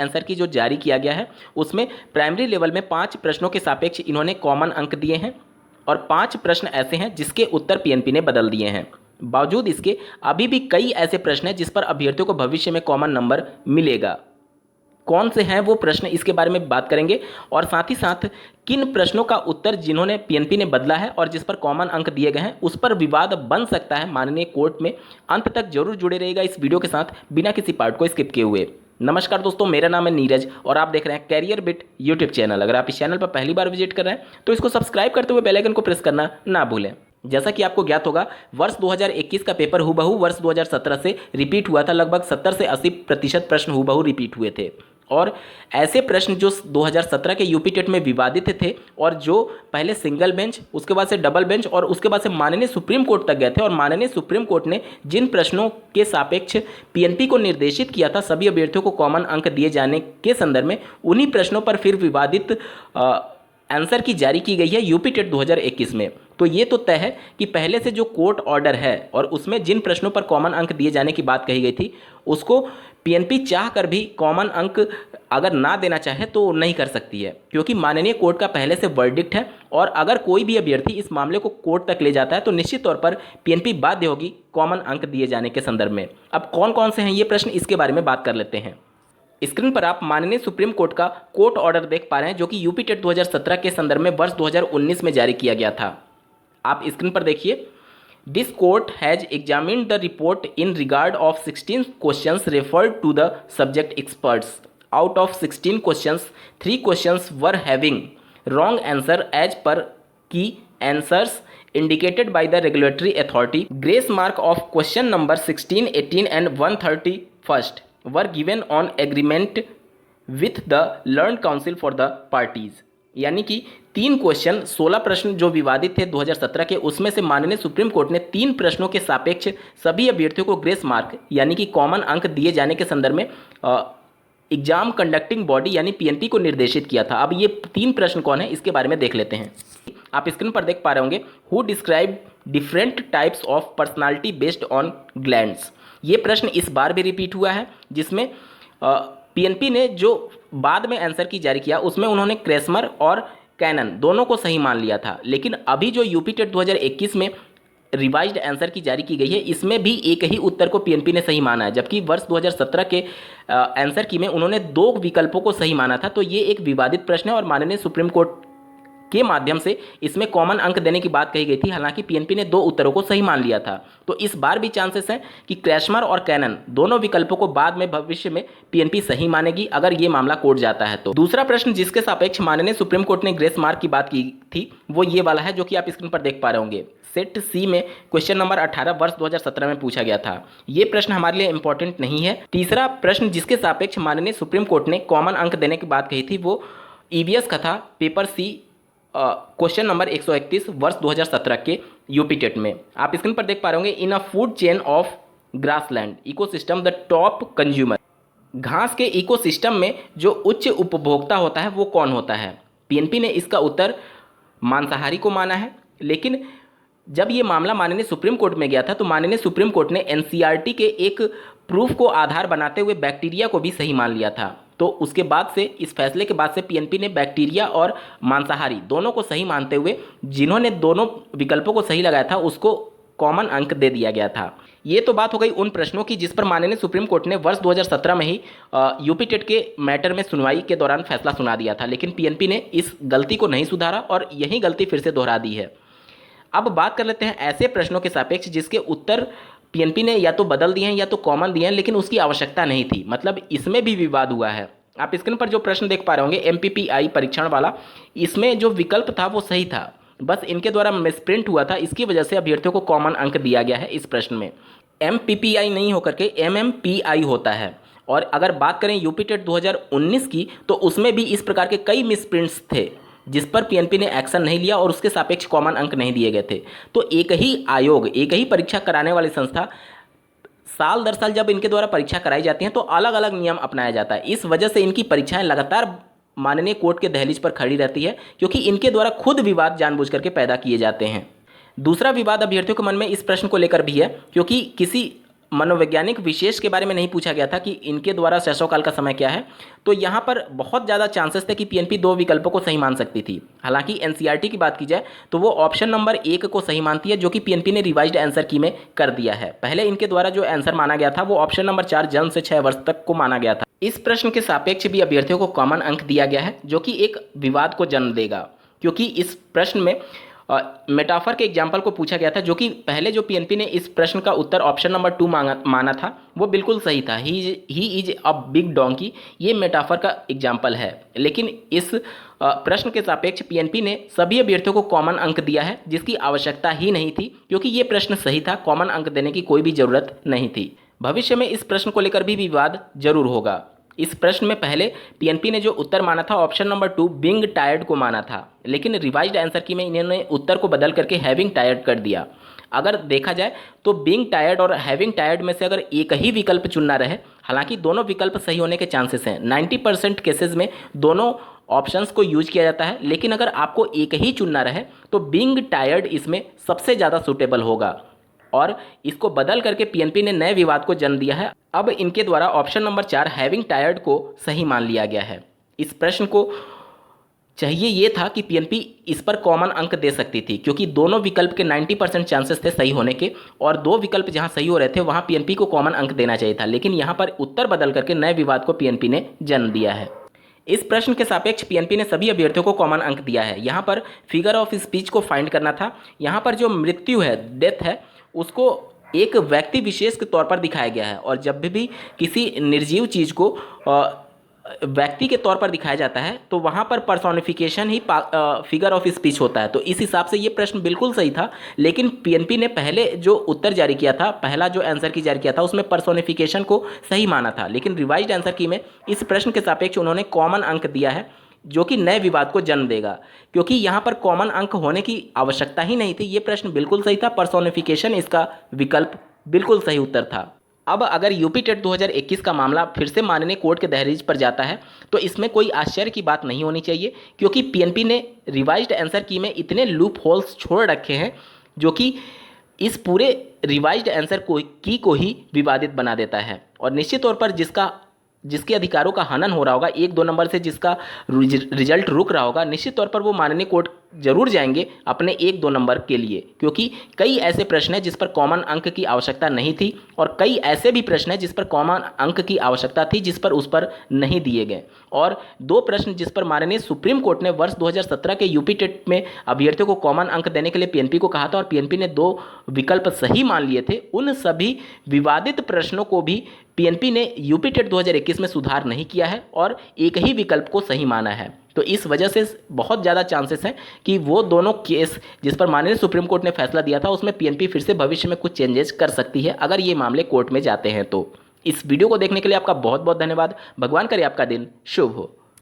Answer की जो जारी किया गया है उसमें प्राइमरी लेवल में 5 प्रश्नों के सापेक्ष इन्होंने कॉमन अंक दिए हैं और 5 प्रश्न ऐसे हैं जिसके उत्तर पीएनपी ने बदल दिए हैं। बावजूद इसके अभी भी कई ऐसे प्रश्न हैं जिस पर अभ्यर्थियों को भविष्य में कॉमन नंबर मिलेगा। कौन से हैं वो प्रश्न, इसके बारे में बात करेंगे और साथ ही साथ किन प्रश्नों का उत्तर जिन्होंने पीएनपी ने बदला है और जिस पर कॉमन अंक दिए गए हैं उस पर विवाद बन सकता है माननीय कोर्ट में। अंत तक जरूर जुड़े रहिएगा इस वीडियो के साथ बिना किसी पार्ट को स्किप किए हुए। नमस्कार दोस्तों, मेरा नाम है नीरज और आप देख रहे हैं कैरियर बिट यूट्यूब चैनल। अगर आप इस चैनल पर पहली बार विजिट कर रहे हैं तो इसको सब्सक्राइब करते हुए बेल आइकन को प्रेस करना ना भूलें। जैसा कि आपको ज्ञात होगा, वर्ष 2021 का पेपर हूबहू वर्ष 2017 से रिपीट हुआ था। लगभग 70 से 80% प्रश्न हूबहू रिपीट हुए थे और ऐसे प्रश्न जो 2017 के यूपी टेट में विवादित थे और जो पहले सिंगल बेंच, उसके बाद से डबल बेंच और उसके बाद से माननीय सुप्रीम कोर्ट तक गए थे और माननीय सुप्रीम कोर्ट ने जिन प्रश्नों के सापेक्ष पीएनपी को निर्देशित किया था सभी अभ्यर्थियों को कॉमन अंक दिए जाने के संदर्भ में, उन्हीं प्रश्नों पर फिर विवादित आंसर की जारी की गई है यूपी टेट 2021 में। तो ये तो तय है कि पहले से जो कोर्ट ऑर्डर है और उसमें जिन प्रश्नों पर कॉमन अंक दिए जाने की बात कही गई थी उसको पीएनपी चाह कर भी कॉमन अंक अगर ना देना चाहे तो नहीं कर सकती है, क्योंकि माननीय कोर्ट का पहले से वर्डिक्ट है और अगर कोई भी अभ्यर्थी इस मामले को कोर्ट तक ले जाता है तो निश्चित तौर पर पीएनपी बाध्य होगी कॉमन अंक दिए जाने के संदर्भ में। अब कौन कौन से हैं ये प्रश्न, इसके बारे में बात कर लेते हैं। स्क्रीन पर आप माननीय सुप्रीम कोर्ट का कोर्ट ऑर्डर देख पा रहे हैं जो कि यूपी टेट 2017 के संदर्भ में वर्ष 2019 में जारी किया गया था। आप स्क्रीन पर देखिए, this court has examined the report in regard of 16 questions referred to the subject experts. Out of 16 questions 3 questions were having wrong answer as per the आंसर्स indicated by the regulatory authority. Grace mark of question number 16, 18 and 131st were given on agreement with the learned counsel for the parties. यानी कि 3 question 16 प्रश्न जो विवादित थे 2017 के, उसमें से माननीय सुप्रीम कोर्ट ने 3 प्रश्नों के सापेक्ष सभी अभ्यर्थियों को ग्रेस मार्क यानी कि कॉमन अंक दिए जाने के संदर्भ में एग्जाम कंडक्टिंग बॉडी यानी पीएनपी को निर्देशित किया था। अब ये 3 प्रश्न कौन है इसके बारे में देख लेते हैं। आप स्क्रीन पर देख पा रहे होंगे, who describe different types of personality based on glands. ये प्रश्न इस बार भी रिपीट हुआ है जिसमें पीएनपी ने जो बाद में आंसर की जारी किया उसमें उन्होंने क्रेसमर और कैनन दोनों को सही मान लिया था, लेकिन अभी जो यूपी टेट 2021 में रिवाइज्ड आंसर की जारी की गई है इसमें भी एक ही उत्तर को पीएनपी ने सही माना है, जबकि वर्ष 2017 के आंसर की में उन्होंने 2 विकल्पों को सही माना था। तो ये एक विवादित प्रश्न है और माननीय सुप्रीम कोर्ट के माध्यम से इसमें कॉमन अंक देने की बात कही गई थी। हालांकि पीएनपी ने 2 उत्तरों को सही मान लिया था। तो इस बार भी चांसेस हैं कि क्रैशमर और कैनन दोनों विकल्पों को बाद में भविष्य में पीएनपी सही मानेगी अगर ये मामला कोर्ट जाता है तो। दूसरा प्रश्न जिसके सापेक्ष माननीय सुप्रीम कोर्ट ने ग्रेस मार्क की बात की थी वो ये वाला है जो कि आप स्क्रीन पर देख पा रहे होंगे। सेट सी में क्वेश्चन नंबर 18 वर्ष 2017 में पूछा गया था। ये प्रश्न हमारे लिए इंपॉर्टेंट नहीं है। तीसरा प्रश्न जिसके सापेक्ष माननीय सुप्रीम कोर्ट ने कॉमन अंक देने की बात कही थी वो ईवीएस का था, पेपर सी क्वेश्चन नंबर 131 वर्ष 2017 के यूपी टेट में। आप स्क्रीन पर देख पा रहे होंगे, in a food chain of grassland ecosystem the top consumer. घास के इकोसिस्टम में जो उच्च उपभोक्ता होता है वो कौन होता है? पीएनपी ने इसका उत्तर मांसाहारी को माना है, लेकिन जब ये मामला माननीय सुप्रीम कोर्ट में गया था तो माननीय सुप्रीम कोर्ट ने एनसीईआरटी के एक प्रूफ को आधार बनाते हुए बैक्टीरिया को भी सही मान लिया था। तो उसके बाद से, इस फैसले के बाद से पीएनपी ने बैक्टीरिया और मांसाहारी दोनों को सही मानते हुए जिन्होंने दोनों विकल्पों को सही लगाया था उसको कॉमन अंक दे दिया गया था। ये तो बात हो गई उन प्रश्नों की जिस पर माननीय सुप्रीम कोर्ट ने वर्ष 2017 में ही यूपी टेट के मैटर में सुनवाई के दौरान फैसला सुना दिया था, लेकिन पीएनपी ने इस गलती को नहीं सुधारा और यही गलती फिर से दोहरा दी है। अब बात कर लेते हैं ऐसे प्रश्नों के सापेक्ष जिसके उत्तर पीएनपी ने या तो बदल दिए हैं या तो कॉमन दिए हैं, लेकिन उसकी आवश्यकता नहीं थी। मतलब इसमें भी विवाद हुआ है। आप स्क्रीन पर जो प्रश्न देख पा रहे होंगे एमपीपीआई परीक्षण वाला, इसमें जो विकल्प था वो सही था, बस इनके द्वारा मिसप्रिंट हुआ था, इसकी वजह से अभ्यर्थियों को कॉमन अंक दिया गया है। इस प्रश्न में एमपीपीआई नहीं होकर के एमएमपीआई होता है। और अगर बात करें यूपी टेट 2019 की तो उसमें भी इस प्रकार के कई मिसप्रिंट्स थे जिस पर पीएनपी ने एक्शन नहीं लिया और उसके सापेक्ष कॉमन अंक नहीं दिए गए थे। तो एक ही आयोग, एक ही परीक्षा कराने वाली संस्था साल दर साल जब इनके द्वारा परीक्षा कराई जाती हैं तो अलग अलग नियम अपनाया जाता है। इस वजह से इनकी परीक्षाएं लगातार माननीय कोर्ट के दहलीज पर खड़ी रहती है, क्योंकि इनके द्वारा खुद विवाद जानबूझ करके पैदा किए जाते हैं। दूसरा विवाद अभ्यर्थियों के मन में इस प्रश्न को लेकर भी है, क्योंकि किसी मनोवैज्ञानिक विशेष के बारे में नहीं पूछा गया था कि इनके द्वारा शैशवकाल का समय क्या है, तो यहाँ पर बहुत ज़्यादा चांसेस थे कि पीएनपी दो विकल्पों को सही मान सकती थी। हालांकि एनसीईआरटी की बात की जाए तो वो ऑप्शन नंबर 1 को सही मानती है, जो कि पीएनपी ने रिवाइज्ड आंसर की में कर दिया है। पहले इनके द्वारा जो आंसर माना गया था वो ऑप्शन नंबर 4 जन्म से 6 वर्ष तक को माना गया था। इस प्रश्न के सापेक्ष भी अभ्यर्थियों को कॉमन अंक दिया गया है, जो कि एक विवाद को जन्म देगा, क्योंकि इस प्रश्न में मेटाफर के एग्जाम्पल को पूछा गया था, जो कि पहले जो पीएनपी ने इस प्रश्न का उत्तर ऑप्शन नंबर 2 माना था वो बिल्कुल सही था। He is a big donkey, ये मेटाफर का एग्जाम्पल है। लेकिन इस प्रश्न के सापेक्ष पीएनपी ने सभी अभ्यर्थियों को कॉमन अंक दिया है, जिसकी आवश्यकता ही नहीं थी, क्योंकि ये प्रश्न सही था। कॉमन अंक देने की कोई भी जरूरत नहीं थी। भविष्य में इस प्रश्न को लेकर भी विवाद जरूर होगा। इस प्रश्न में पहले पीएनपी ने जो उत्तर माना था ऑप्शन नंबर 2 बीइंग टायर्ड को माना था, लेकिन रिवाइज्ड आंसर की में इन्होंने उत्तर को बदल करके हैविंग टायर्ड कर दिया। अगर देखा जाए तो बीइंग टायर्ड और हैविंग टायर्ड में से अगर एक ही विकल्प चुनना रहे, हालांकि दोनों विकल्प सही होने के चांसेस हैं, 90% केसेस में दोनों ऑप्शंस को यूज किया जाता है, लेकिन अगर आपको एक ही चुनना रहे तो बीइंग टायर्ड इसमें सबसे ज़्यादा सूटेबल होगा, और इसको बदल करके पीएनपी ने नए विवाद को जन्म दिया है। अब इनके द्वारा ऑप्शन नंबर 4 हैविंग टायर्ड को सही मान लिया गया है। इस प्रश्न को चाहिए ये था कि पीएनपी इस पर कॉमन अंक दे सकती थी, क्योंकि दोनों विकल्प के 90% चांसेस थे सही होने के, और दो विकल्प जहां सही हो रहे थे वहां पीएनपी को कॉमन अंक देना चाहिए था, लेकिन यहां पर उत्तर बदल करके नए विवाद को पीएनपी ने जन्म दिया है। इस प्रश्न के सापेक्ष पीएनपी ने सभी अभ्यर्थियों को कॉमन अंक दिया है। यहाँ पर फिगर ऑफ स्पीच को फाइंड करना था। यहाँ पर जो मृत्यु है, डेथ है, उसको एक व्यक्ति विशेष के तौर पर दिखाया गया है, और जब भी किसी निर्जीव चीज़ को व्यक्ति के तौर पर दिखाया जाता है तो वहाँ पर personification he figure of speech होता है। तो इस हिसाब से ये प्रश्न बिल्कुल सही था, लेकिन पीएनपी ने पहले जो उत्तर जारी किया था, पहला जो आंसर की जारी किया था, उसमें पर्सोनिफिकेशन को सही माना था, लेकिन रिवाइज्ड आंसर की में इस प्रश्न के सापेक्ष उन्होंने कॉमन अंक दिया है, जो कि नए विवाद को जन्म देगा, क्योंकि यहाँ पर कॉमन अंक होने की आवश्यकता ही नहीं थी। ये प्रश्न बिल्कुल सही था, पर्सोनिफिकेशन इसका विकल्प बिल्कुल सही उत्तर था। अब अगर यूपी टेट 2021 का मामला फिर से माननीय कोर्ट के दहलीज पर जाता है तो इसमें कोई आश्चर्य की बात नहीं होनी चाहिए, क्योंकि पीएनपी ने रिवाइज्ड आंसर की में इतने लूप होल्स छोड़ रखे हैं जो कि इस पूरे रिवाइज्ड आंसर को ही विवादित बना देता है। और निश्चित तौर पर जिसके अधिकारों का हनन हो रहा होगा, 1-2 नंबर से जिसका रिजल्ट रुक रहा होगा, निश्चित तौर पर वो माननीय कोर्ट जरूर जाएंगे अपने 1-2 नंबर के लिए, क्योंकि कई ऐसे प्रश्न हैं जिस पर कॉमन अंक की आवश्यकता नहीं थी, और कई ऐसे भी प्रश्न हैं जिस पर कॉमन अंक की आवश्यकता थी जिस पर उस पर नहीं दिए गए, और 2 प्रश्न जिस पर माननीय सुप्रीम कोर्ट ने वर्ष 2017 के यूपी टेट में अभ्यर्थियों को कॉमन अंक देने के लिए पीएनपी को कहा था और पीएनपी ने 2 विकल्प सही मान लिए थे, उन सभी विवादित प्रश्नों को भी पीएनपी ने यूपी टेट 2021 में सुधार नहीं किया है और एक ही विकल्प को सही माना है। तो इस वजह से बहुत ज़्यादा चांसेस हैं कि वो दोनों केस जिस पर माननीय सुप्रीम कोर्ट ने फैसला दिया था उसमें पीएनपी फिर से भविष्य में कुछ चेंजेस कर सकती है, अगर ये मामले कोर्ट में जाते हैं तो। इस वीडियो को देखने के लिए आपका बहुत बहुत धन्यवाद। भगवान करे आपका दिन शुभ हो।